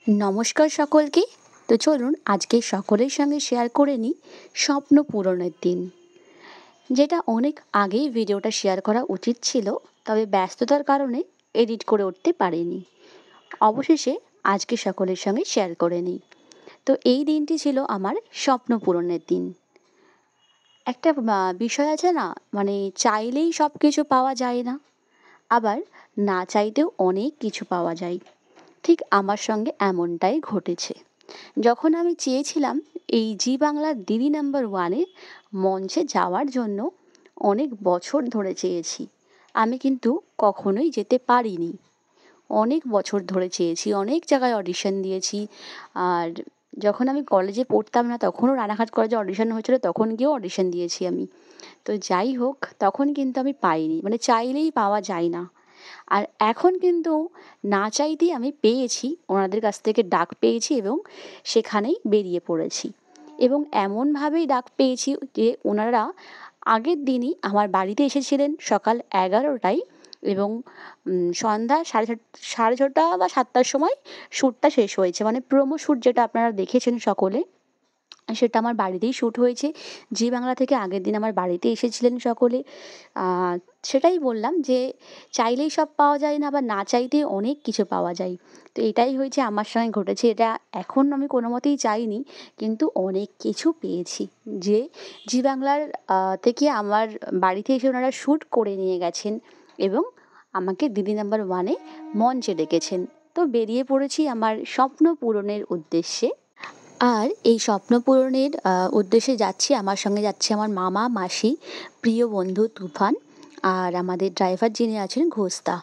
নমস্কার সকলকে। তো চলুন আজকে সকলের সঙ্গে শেয়ার করে নিই স্বপ্ন পূরণের দিন, যেটা অনেক আগেই ভিডিওটা শেয়ার করা উচিত ছিল, তবে ব্যস্ততার কারণে এডিট করে উঠতে পারিনি। অবশেষে আজকে সকলের সঙ্গে শেয়ার করে নিই। তো এই দিনটি ছিল আমার স্বপ্ন পূরণের দিন। একটা বিষয় আছে না, মানে চাইলেই সব কিছু পাওয়া যায় না, আবার না চাইতেও অনেক কিছু পাওয়া যায়। ঠিক আমার সঙ্গে এমনটাই ঘটেছে। যখন আমি চেয়েছিলাম এই জি বাংলার দিদি নাম্বার ওয়ানে মঞ্চে যাওয়ার জন্য, অনেক বছর ধরে চেয়েছি। আমি কিন্তু কখনোই যেতে পারিনি। অনেক বছর ধরে চেয়েছি, অনেক জায়গায় অডিশন দিয়েছি। আর যখন আমি কলেজে পড়তাম না, তখনও রানাঘাট কলেজে অডিশন হয়েছিল, তখন গিয়েও অডিশন দিয়েছি আমি। তো যাই হোক, তখন কিন্তু আমি পাইনি, মানে চাইলেই পাওয়া যায় না। আর এখন কিন্তু না চাইতেই আমি পেয়েছি, ওনাদের কাছ থেকে ডাক পেয়েছি এবং সেখানেই বেরিয়ে পড়েছি। এবং এমনভাবেই ডাক পেয়েছি যে ওনারা আগের দিনই আমার বাড়িতে এসেছিলেন সকাল 11টায়, এবং সন্ধ্যা সাড়ে ছটা বা 7টার সময় শ্যুটটা শেষ হয়েছে, মানে প্রোমো শ্যুট যেটা আপনারা দেখেছেন সকলে, সেটা আমার বাড়িতেই শ্যুট হয়েছে। জি বাংলা থেকে আগের দিন আমার বাড়িতে এসেছিলেন সকলে। সেটাই বললাম যে চাইলেই সব পাওয়া যায় না, বা না চাইতেই অনেক কিছু পাওয়া যায়। তো এটাই হয়েছে আমার সঙ্গে ঘটেছে। এটা এখন আমি কোনো মতেই চাইনি, কিন্তু অনেক কিছু পেয়েছি। যে জি বাংলার থেকে আমার বাড়িতে এসে ওনারা শ্যুট করে নিয়ে গেছেন এবং আমাকে দিদি নাম্বার ওয়ানে মঞ্চে ডেকেছেন। তো বেরিয়ে পড়েছি আমার স্বপ্ন পূরণের উদ্দেশ্যে। আর এই স্বপ্ন পূরণের উদ্দেশ্যে যাচ্ছি, আমার সঙ্গে যাচ্ছে আমার মামা, মাসি, প্রিয় বন্ধু তুফান, আর আমাদের ড্রাইভার যিনি আছেন ঘোস্তা।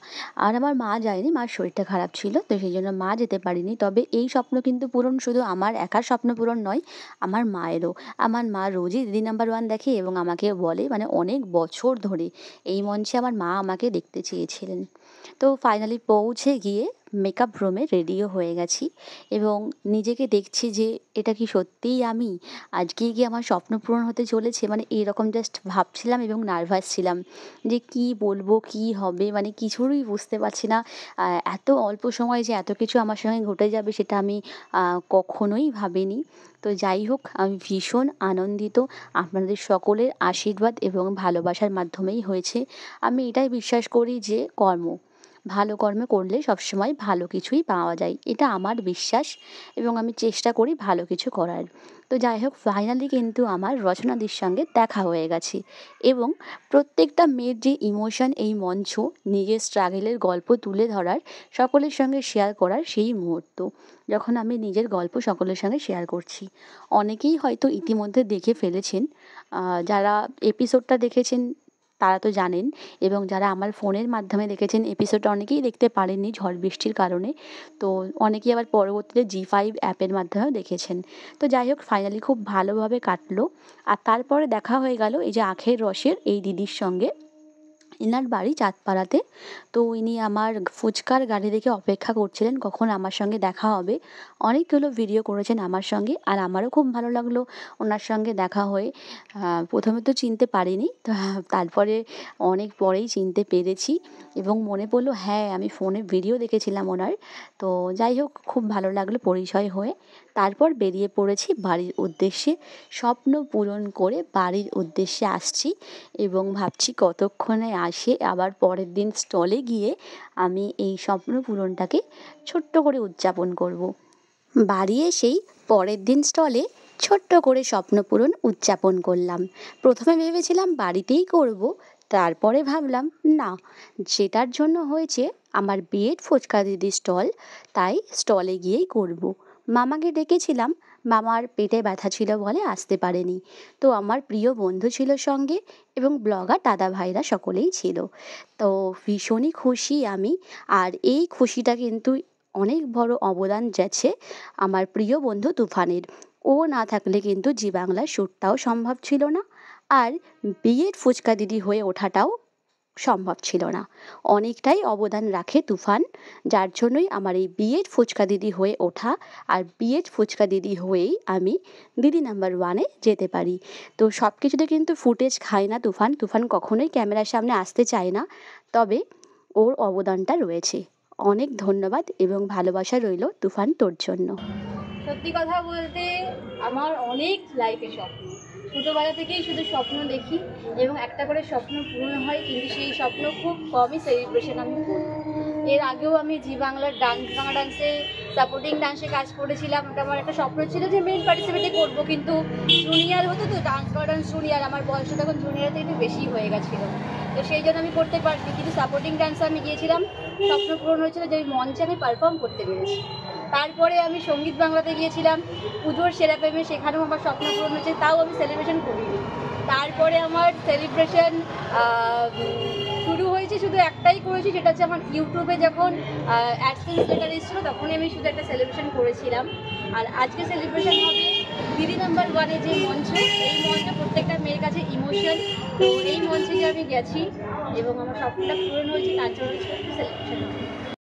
আর আমার মা যায়নি, মার শরীরটা খারাপ ছিল, তো সেই জন্য মা যেতে পারিনি। তবে এই স্বপ্ন কিন্তু পূরণ শুধু আমার একার স্বপ্ন পূরণ নয়, আমার মায়েরও। আমার মা রোজই দিদি নাম্বার ওয়ান দেখে এবং আমাকে বলে, মানে অনেক বছর ধরে এই মঞ্চে আমার মা আমাকে দেখতে চেয়েছিলেন। তো ফাইনালি পৌঁছে গিয়ে মেকআপ রুমে রেডিও হয়ে গেছি এবং নিজেকে দেখছি যে এটা কি সত্যিই আমি, আজকেই কি আমার স্বপ্ন পূরণ হতে চলেছে, মানে এরকম জাস্ট ভাবছিলাম এবং নার্ভাস ছিলাম যে কি বলবো, কি হবে, মানে কিছুরই বুঝতে পারছি না। এত অল্প সময় যে এত কিছু আমার সঙ্গে ঘটে যাবে, সেটা আমি কখনোই ভাবিনি। তো যাই হোক, আমি ভীষণ আনন্দিত। আপনাদের সকলের আশীর্বাদ এবং ভালোবাসার মাধ্যমেই হয়েছে। আমি এটাই বিশ্বাস করি যে ভালো কর্ম করলে সবসময় ভালো কিছুই পাওয়া যায়, এটা আমার বিশ্বাস, এবং আমি চেষ্টা করি ভালো কিছু করার। তো যাই হোক, ফাইনালি কিন্তু আমার রচনাদির সঙ্গে দেখা হয়ে গেছে এবং প্রত্যেকটা মেয়ের যে ইমোশন, এই মঞ্চ নিজের স্ট্রাগেলের গল্প তুলে ধরার, সকলের সঙ্গে শেয়ার করার সেই মুহূর্ত, যখন আমি নিজের গল্প সকলের সঙ্গে শেয়ার করছি। অনেকেই হয়তো ইতিমধ্যে দেখে ফেলেছেন, যারা এপিসোডটা দেখেছেন তারা তো জানেন, এবং যারা আমার ফোনের মাধ্যমে দেখেছেন এপিসোডটা, অনেকেই দেখতে পারেননি ঝড় বৃষ্টির কারণে। তো অনেকেই আবার পরবর্তীতে জি5 অ্যাপের মাধ্যমেও দেখেছেন। তো যাই হোক, ফাইনালি খুব ভালোভাবে কাটলো। আর তারপরে দেখা হয়ে গেল এই যে আখের রসের এই দিদির সঙ্গে। এনার বাড়ি চাঁদপাড়াতে। তো ইনি আমার ফুচকার গাড়ি দেখে অপেক্ষা করছিলেন কখন আমার সঙ্গে দেখা হবে। অনেকগুলো ভিডিও করেছেন আমার সঙ্গে, আর আমারও খুব ভালো লাগলো ওনার সঙ্গে দেখা হয়ে। প্রথমে তো চিনতে পারিনি, তো তারপরে অনেক পরেই চিনতে পেরেছি এবং মনে পড়লো হ্যাঁ, আমি ফোনে ভিডিও দেখেছিলাম ওনার। তো যাই হোক, খুব ভালো লাগলো পরিচয় হয়ে। তারপর বেরিয়ে পড়েছি বাড়ির উদ্দেশ্যে। স্বপ্ন পূরণ করে বাড়ির উদ্দেশ্যে আসছি এবং ভাবছি কতক্ষণে আসে, আবার পরের দিন স্টলে গিয়ে আমি এই স্বপ্ন পূরণটাকে ছোট্ট করে উদযাপন করব। বাড়ি এসেই পরের দিন স্টলে ছোট্ট করে স্বপ্ন পূরণ উদযাপন করলাম। প্রথমে ভেবেছিলাম বাড়িতেই করব, তারপরে ভাবলাম না, যেটার জন্য হয়েছে আমার বিয়ের ফুচকা দিদির স্টল, তাই স্টলে গিয়েই করব। মামাকে ডেকেছিলাম, মামার পেটে ব্যথা ছিল বলে আসতে পারেনি। তো আমার প্রিয় বন্ধু ছিল সঙ্গে এবং ব্লগার দাদা ভাইরা সকলেই ছিল। তো ভীষণই খুশি আমি। আর এই খুশিটা কিন্তু অনেক বড় অবদান যাচ্ছে আমার প্রিয় বন্ধু তুফানের। ও না থাকলে কিন্তু জি বাংলার শ্যুটটাও সম্ভব ছিল না, আর বিয়ের ফুচকা দিদি হয়ে ওঠাটাও সম্ভব ছিল না। অনেকটাই অবদান রাখে তুফান, যার জন্যই আমার এই বিয়ের ফুচকা দিদি হয়ে ওঠা, আর বিয়ের ফুচকা দিদি হয়েই আমি দিদি নাম্বার ওয়ানে যেতে পারি। তো সব কিছুতে কিন্তু ফুটেজ খায় না তুফান, তুফান কখনোই ক্যামেরার সামনে আসতে চায় না, তবে ওর অবদানটা রয়েছে। অনেক ধন্যবাদ এবং ভালোবাসা রইল তুফান তোর জন্য। সত্যি কথা বলতে আমার অনেক লাইফে স্বপ্ন, ছোটোবেলা থেকেই শুধু স্বপ্ন দেখি এবং একটা করে স্বপ্ন পূরণ হয়, কিন্তু সেই স্বপ্ন খুব কমই সেলিব্রেশন আমি করি। এর আগেও আমি জি বাংলার বাংলা ডান্সে সাপোর্টিং ডান্সে কাজ করেছিলাম। ওটা আমার একটা স্বপ্ন ছিল যে মেন পার্টিসিপেটই করবো, কিন্তু জুনিয়র হতো তো, ডান্স জুনিয়র, আমার বয়সটা তখন জুনিয়র থেকে একটু বেশি হয়ে গেছিলো, তো সেই জন্য আমি করতে পারিনি। কিন্তু সাপোর্টিং ডান্সে আমি গিয়েছিলাম, স্বপ্ন পূরণ হয়েছিল যে মঞ্চে আমি পারফর্ম করতে পেরেছি। তারপরে আমি সঙ্গীত বাংলাতে গিয়েছিলাম পুজোর সেরা প্রেমে, সেখানেও আমার স্বপ্ন পূরণ হয়েছে, তাও আমি সেলিব্রেশন করিনি। তারপরে আমার সেলিব্রেশন শুরু হয়েছে, শুধু একটাই করেছি, সেটা হচ্ছে আমার ইউটিউবে যখন অ্যাডসেন্স লেটার এসেছিলো তখনই আমি শুধু একটা সেলিব্রেশন করেছিলাম। আর আজকে সেলিব্রেশন হবে দিদি নাম্বার ওয়ানে যে মঞ্চ, এই মঞ্চ প্রত্যেকটা মেয়ের কাছে ইমোশন, তো এই মঞ্চে যে আমি গেছি এবং আমার স্বপ্নটা পূরণ হয়েছে, তার জন্য সেলিব্রেশন।